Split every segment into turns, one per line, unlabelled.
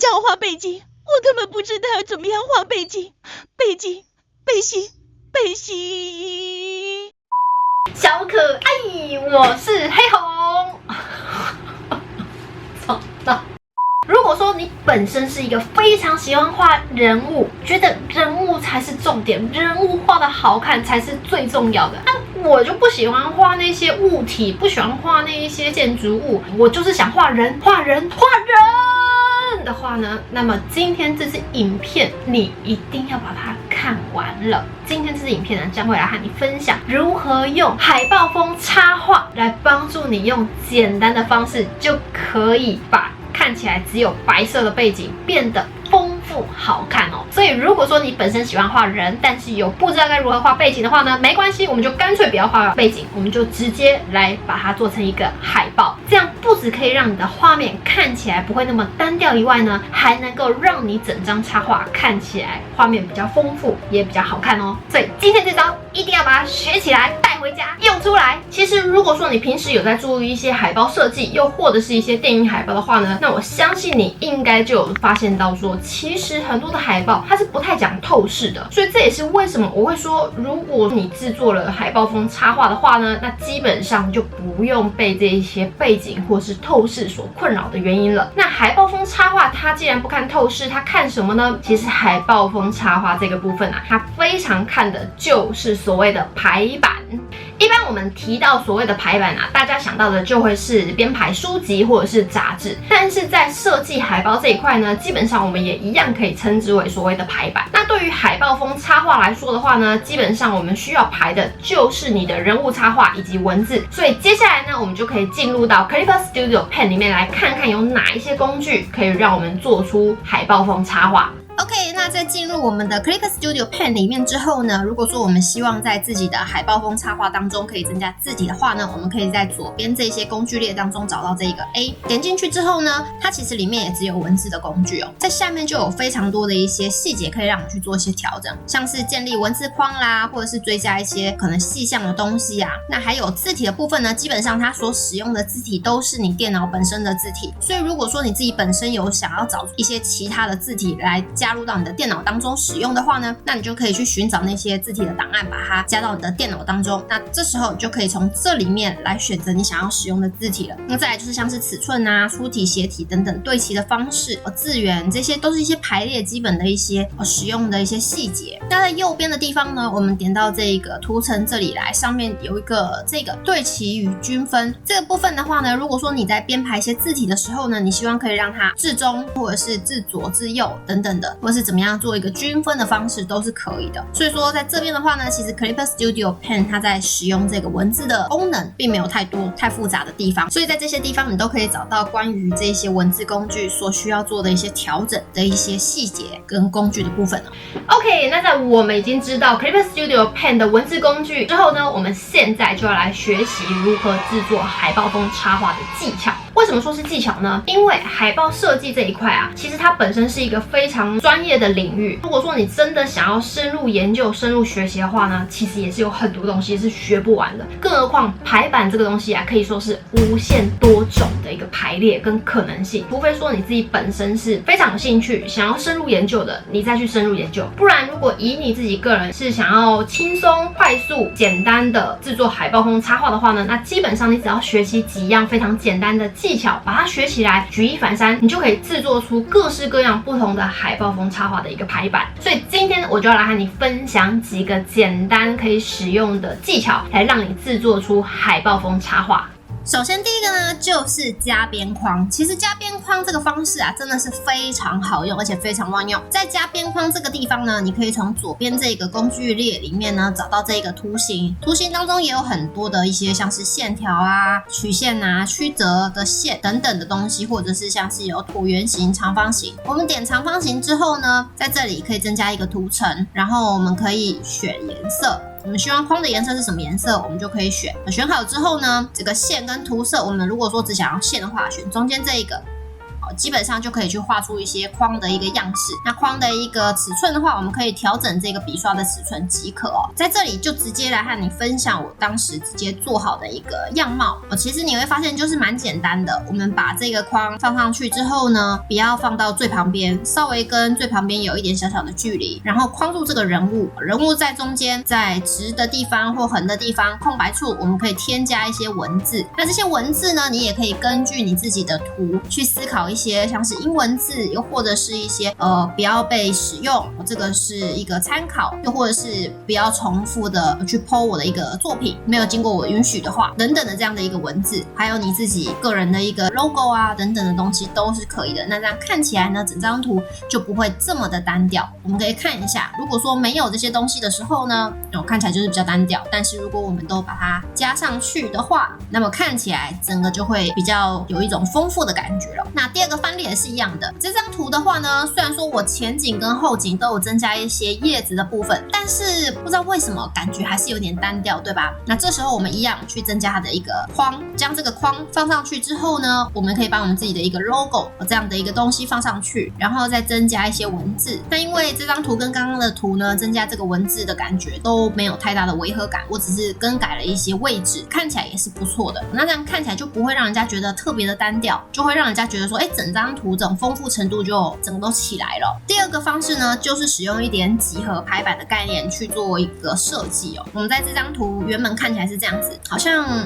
叫我画背景，我根本不知道要怎么样画背景。背心。
小可爱，我是黑红。操到！如果说你本身是一个非常喜欢画人物，觉得人物才是重点，人物画的好看才是最重要的，那我就不喜欢画那些物体，不喜欢画那一些建筑物，我就是想画人的话呢，那么今天这支影片你一定要把它看完了。今天这支影片呢，将会来和你分享如何用海报风插画来帮助你用简单的方式就可以把看起来只有白色的背景变得丰富好看哦。所以如果说你本身喜欢画人，但是有不知道该如何画背景的话呢，没关系，我们就干脆不要画背景，我们就直接来把它做成一个海报。这样不只可以让你的画面看起来不会那么单调以外呢，还能够让你整张插画看起来画面比较丰富，也比较好看哦。所以今天这招一定要把它学起来，带回家用出来。其实如果说你平时有在注意一些海报设计，又或者是一些电影海报的话呢，那我相信你应该就有发现到说，其实很多的海报它是不太讲透视的。所以这也是为什么我会说，如果你制作了海报风插画的话呢，那基本上就不用被这一些背景或是透视所困扰的原因了。那海报风插画它既然不看透视，它看什么呢？其实海报风插画这个部分啊，它非常看的就是所谓的排版。一般我们提到所谓的排版啊，大家想到的就会是编排书籍或者是杂志，但是在设计海报这一块呢，基本上我们也一样可以称之为所谓的排版。那对于海报风插画来说的话呢，基本上我们需要排的就是你的人物插画以及文字。所以接下来呢，我们就可以进入到 Clipper Studio Pen 里面来看看有哪一些工具可以让我们做出海报风插画。OK， 那在进入我们的 Clipper Studio Pen 里面之后呢，如果说我们希望在自己的海报风插画当中可以增加字体的话呢，我们可以在左边这些工具列当中找到这个 A， 点进去之后呢，它其实里面也只有文字的工具哦，在下面就有非常多的一些细节可以让你去做一些调整，像是建立文字框啦，或者是追加一些可能细项的东西啊。那还有字体的部分呢，基本上它所使用的字体都是你电脑本身的字体，所以如果说你自己本身有想要找一些其他的字体来加入到你的电脑当中使用的话呢，那你就可以去寻找那些字体的档案，把它加到你的电脑当中。那这时候你就可以从这里面来选择你想要使用的字体了。那再来就是像是尺寸啊、粗体、斜体等等对齐的方式、字源，这些都是一些排列基本的一些使用的一些细节。那在右边的地方呢，我们点到这个图层这里来，上面有一个这个对齐与均分这个部分的话呢，如果说你在编排一些字体的时候呢，你希望可以让它至中或者是至左至右等等的，或者是怎么样做一个均分的方式都是可以的。所以说在这边的话呢，其实 Clipper Studio Pen 它在使用这个文字的功能并没有太多太复杂的地方，所以在这些地方你都可以找到关于这些文字工具所需要做的一些调整的一些细节跟工具的部分哦。OK， 那在我们已经知道 Clipper Studio Pen 的文字工具之后呢，我们现在就要来学习如何制作海报风插画的技巧。为什么说是技巧呢？因为海报设计这一块啊，其实它本身是一个非常专业的领域。如果说你真的想要深入研究、深入学习的话呢，其实也是有很多东西是学不完的。更何况排版这个东西啊，可以说是无限多种的一个排列跟可能性。除非说你自己本身是非常有兴趣，想要深入研究的，你再去深入研究。不然，如果以你自己个人是想要轻松、快速、简单的制作海报风插画的话呢，那基本上你只要学习几样非常简单的技巧，把它学起来，举一反三，你就可以制作出各式各样不同的海报风插画的一个排版。所以今天我就要来和你分享几个简单可以使用的技巧，来让你制作出海报风插画。首先第一个呢，就是加边框。其实加边框这个方式啊，真的是非常好用，而且非常万用。在加边框这个地方呢，你可以从左边这个工具列里面呢，找到这个图形。图形当中也有很多的一些像是线条啊、曲线啊、曲折的线等等的东西，或者是像是有椭圆形、长方形。我们点长方形之后呢，在这里可以增加一个图层，然后我们可以选颜色。我们希望框的颜色是什么颜色，我们就可以选。选好之后呢，这个线跟涂色，我们如果说只想要线的话，选中间这一个。
基本上就可以去画出一些框的一个样式。那框的一个尺寸的话，我们可以调整这个笔刷的尺寸即可哦。在这里就直接来和你分享我当时直接做好的一个样貌。其实你会发现就是蛮简单的。我们把这个框放上去之后呢，不要放到最旁边，稍微跟最旁边有一点小小的距离，然后框住这个人物，人物在中间，在直的地方或横的地方空白处，我们可以添加一些文字。那这些文字呢，你也可以根据你自己的图去思考一些像是英文字，又或者是一些不要被使用，这个是一个参考，又或者是不要重复的去 po 我的一个作品，没有经过我允许的话，等等的这样的一个文字，还有你自己个人的一个 logo 啊等等的东西都是可以的。那这样看起来呢，整张图就不会这么的单调。我们可以看一下，如果说没有这些东西的时候呢，看起来就是比较单调，但是如果我们都把它加上去的话，那么看起来整个就会比较有一种丰富的感觉了。那第二个范例也是一样的，这张图的话呢，虽然说我前景跟后景都有增加一些叶子的部分，但是不知道为什么感觉还是有点单调，对吧？那这时候我们一样去增加它的一个框，将这个框放上去之后呢，我们可以把我们自己的一个 logo 这样的一个东西放上去，然后再增加一些文字。那因为这张图跟刚刚的图呢，增加这个文字的感觉都没有太大的违和感，我只是更改了一些位置，看起来也是不错的。那这样看起来就不会让人家觉得特别的单调，就会让人家觉得说，整张图这种丰富程度就整个都起来了。第二个方式呢，就是使用一点几何排版的概念去做一个设计哦。我们在这张图原本看起来是这样子，好像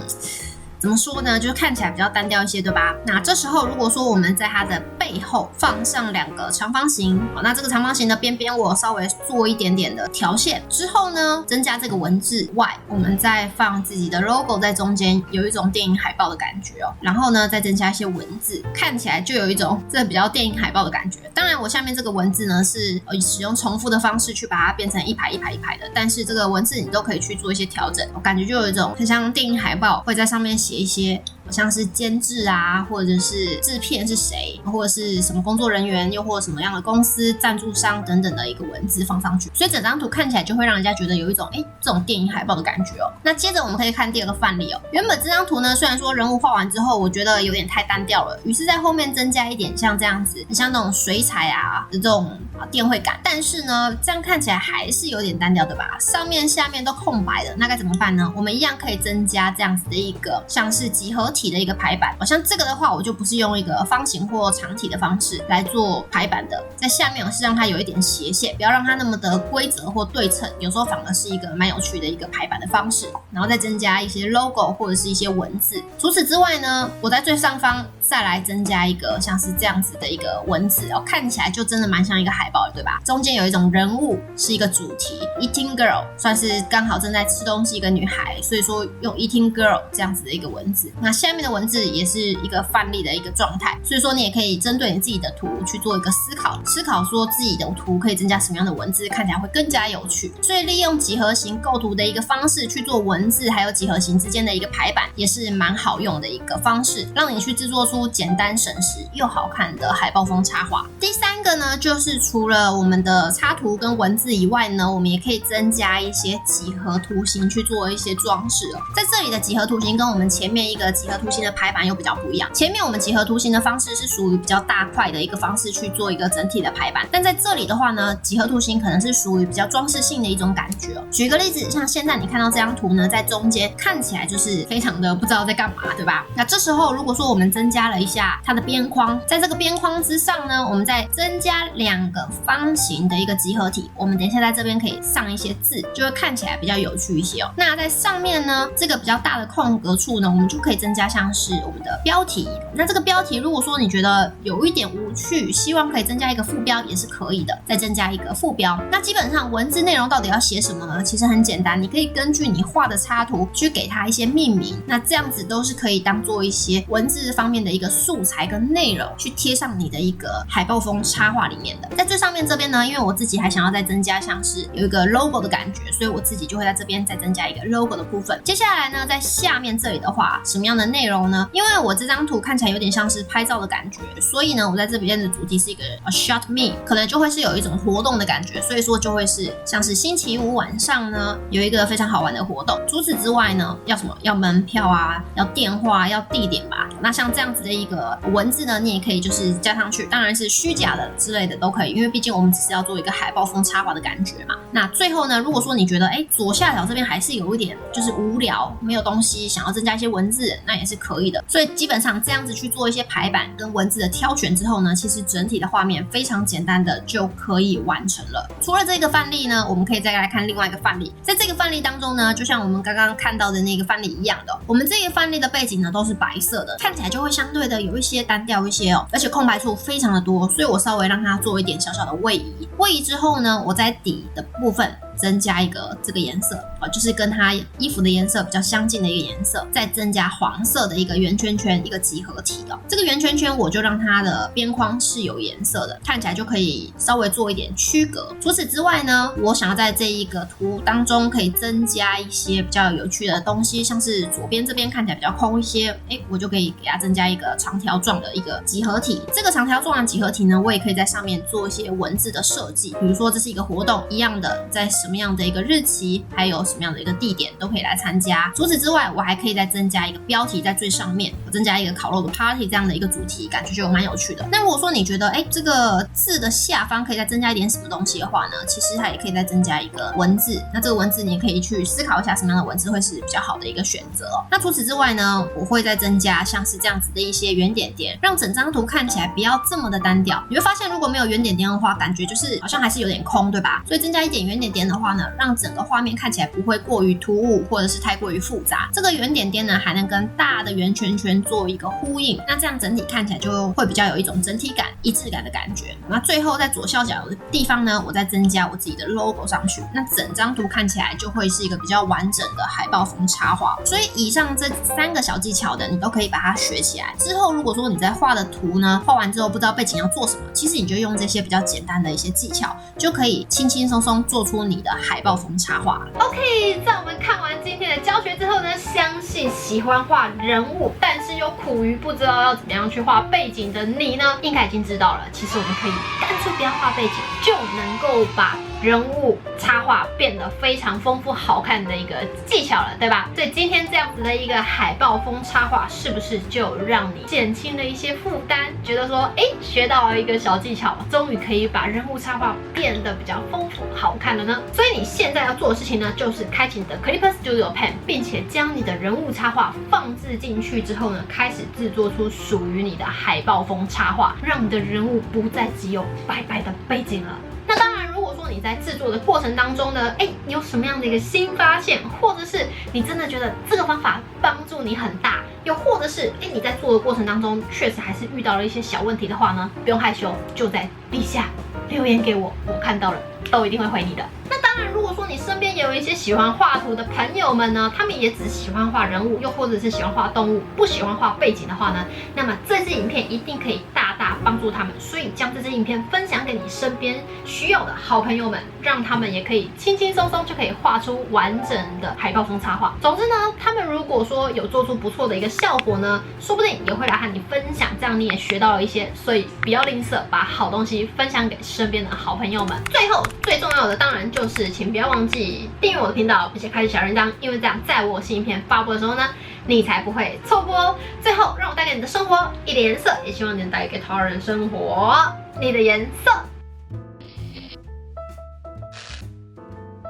怎么说呢，就是看起来比较单调一些，对吧？那这时候如果说我们在它的背后放上2个长方形，那这个长方形的边边我稍微做一点点的条线之后呢，增加这个文字外，我们再放自己的 logo 在中间，有一种电影海报的感觉哦。然后呢，再增加一些文字，看起来就有一种这比较电影海报的感觉。当然，我下面这个文字呢是使用重复的方式去把它变成一排一排一排的，但是这个文字你都可以去做一些调整，我感觉就有一种很像电影海报，会在上面写一些像是监制啊，或者是制片是谁，或者是什么工作人员，又或者什么样的公司赞助商等等的一个文字放上去，所以整张图看起来就会让人家觉得有一种这种电影海报的感觉哦。那接着我们可以看第二个范例哦。原本这张图呢，虽然说人物画完之后，我觉得有点太单调了，于是在后面增加一点像这样子，像那种水彩啊的这种电绘感，但是呢，这样看起来还是有点单调，对吧？上面下面都空白的，那该怎么办呢？我们一样可以增加这样子的一个像是几何体的一个排版，像这个的话，我就不是用一个方形或长体的方式来做排版的，在下面我是让它有一点斜线，不要让它那么的规则或对称，有时候反而是一个蛮有趣的一个排版的方式，然后再增加一些 logo 或者是一些文字。除此之外呢，我在最上方再来增加一个像是这样子的一个文字看起来就真的蛮像一个海报，对吧？中间有一种人物是一个主题 Eating Girl， 算是刚好正在吃东西一个女孩，所以说用 Eating Girl 这样子的一个文字。那下面的文字也是一个范例的一个状态，所以说你也可以针对你自己的图去做一个思考说自己的图可以增加什么样的文字，看起来会更加有趣。所以利用几何形构图的一个方式去做文字还有几何形之间的一个排版，也是蛮好用的一个方式，让你去制作出简单省时又好看的海报风插画。第三个呢，就是除了我们的插图跟文字以外呢，我们也可以增加一些几何图形去做一些装饰在这里的几何图形跟我们前面一个几何图形的排版又比较不一样。前面我们几何图形的方式是属于比较大块的一个方式去做一个整体的排版，但在这里的话呢，几何图形可能是属于比较装饰性的一种感觉举个例子，像现在你看到这张图呢，在中间看起来就是非常的不知道在干嘛，对吧？那这时候如果说我们增加了一下它的边框，在这个边框之上呢，我们再增加2个方形的一个集合体，我们等一下在这边可以上一些字，就会看起来比较有趣一些那在上面呢，这个比较大的空格处呢，我们就可以增加像是我们的标题。那这个标题如果说你觉得有一点无趣，希望可以增加一个副标也是可以的，再增加一个副标。那基本上文字内容到底要写什么呢？其实很简单，你可以根据你画的插图去给它一些命名，那这样子都是可以当做一些文字方面的一个素材跟内容去贴上你的一个海报风插画里面的。在最上面这边呢，因为我自己还想要再增加像是有一个 logo 的感觉，所以我自己就会在这边再增加一个 logo 的部分。接下来呢，在下面这里的话，什么样的内内容呢？因为我这张图看起来有点像是拍照的感觉，所以呢，我在这边的主题是一个 shot me， 可能就会是有一种活动的感觉，所以说就会是像是星期五晚上呢有一个非常好玩的活动。除此之外呢，要什么？要门票啊，要电话，要地点吧。那像这样子的一个文字呢，你也可以就是加上去，当然是虚假的之类的都可以，因为毕竟我们只是要做一个海报风插画的感觉嘛。那最后呢，如果说你觉得左下角这边还是有一点就是无聊，没有东西，想要增加一些文字，那也是可以的。所以基本上这样子去做一些排版跟文字的挑选之后呢，其实整体的画面非常简单的就可以完成了。除了这个范例呢，我们可以再来看另外一个范例。在这个范例当中呢，就像我们刚刚看到的那个范例一样的，我们这个范例的背景呢都是白色的，看起来就会相对的有一些单调一些而且空白处非常的多，所以我稍微让它做一点小小的位移。位移之后呢，我在底的部分增加一个这个颜色就是跟它衣服的颜色比较相近的一个颜色，再增加黄色的一个圆圈圈，一个集合体这个圆圈圈我就让它的边框是有颜色的，看起来就可以稍微做一点区隔。除此之外呢，我想要在这一个图当中可以增加一些比较有趣的东西，像是左边这边看起来比较空一些，我就可以给它增加一个长条状的一个集合体。这个长条状的集合体呢，我也可以在上面做一些文字的设计，比如说这是一个活动一样的，在什么样的一个日期，还有什么样的一个地点都可以来参加。除此之外，我还可以再增加一个标题在最上面，我增加一个烤肉的 party 这样的一个主题，感觉就蛮有趣的。那如果说你觉得这个字的下方可以再增加一点什么东西的话呢，其实它也可以再增加一个文字。那这个文字你也可以去思考一下什么样的文字会是比较好的一个选择那除此之外呢，我会再增加像是这样子的一些圆点点，让整张图看起来不要这么的单调。你会发现如果没有圆点点的话，感觉就是好像还是有点空，对吧？所以增加一点圆点点的话呢，让整个画面看起来不会过于突兀或者是太过于复杂。这个圆点点呢还能跟大的圆圈圈做一个呼应，那这样整体看起来就会比较有一种整体感一致感的感觉。那最后在左下角的地方呢，我再增加我自己的 logo 上去，那整张图看起来就会是一个比较完整的海报风插画。所以以上这3个小技巧的你都可以把它学起来。之后如果说你在画的图呢，画完之后不知道背景要做什么，其实你就用这些比较简单的一些技巧，就可以轻轻松松做出你的海报风插画。
OK， 在我们看完今天的教学之后呢，相信喜欢画人物但是又苦于不知道要怎么样去画背景的你呢，应该已经知道了，其实我们可以干脆不要画背景，就能够把人物插画变得非常丰富好看的一个技巧了，对吧？所以今天这样子的一个海报风插画，是不是就让你减轻了一些负担，觉得说学到了一个小技巧，终于可以把人物插画变得比较丰富好看了呢？所以你现在要做的事情呢，就是开启你的 Clipper Studio Pen， 并且将你的人物插画放置进去之后呢，开始制作出属于你的海报风插画，让你的人物不再只有白白的背景了。那当然，如果说你在制作的过程当中呢，你有什么样的一个新发现，或者是你真的觉得这个方法帮助你很大，又或者是你在做的过程当中确实还是遇到了一些小问题的话呢，不用害羞，就在底下留言给我，我看到了都一定会回你的。那当然，如果说你身边也有一些喜欢画图的朋友们呢，他们也只喜欢画人物，又或者是喜欢画动物，不喜欢画背景的话呢，那么这支影片一定可以大大帮助他们。所以将这支影片分享给你身边需要的好朋友们，让他们也可以轻轻松松就可以画出完整的海报风插画。总之呢，他们如果说有做出不错的一个效果呢，说不定也会来和你分享，这样你也学到了一些。所以不要吝啬，把好东西分享给身边的好朋友们。最后最重要的当然就是请不要忘记订阅我的频道，并且开启小铃铛，因为这样在我新影片发布的时候呢，你才不会错过哦。最后让我带给你的生活一点颜色，也希望你能带给他人生活你的颜色。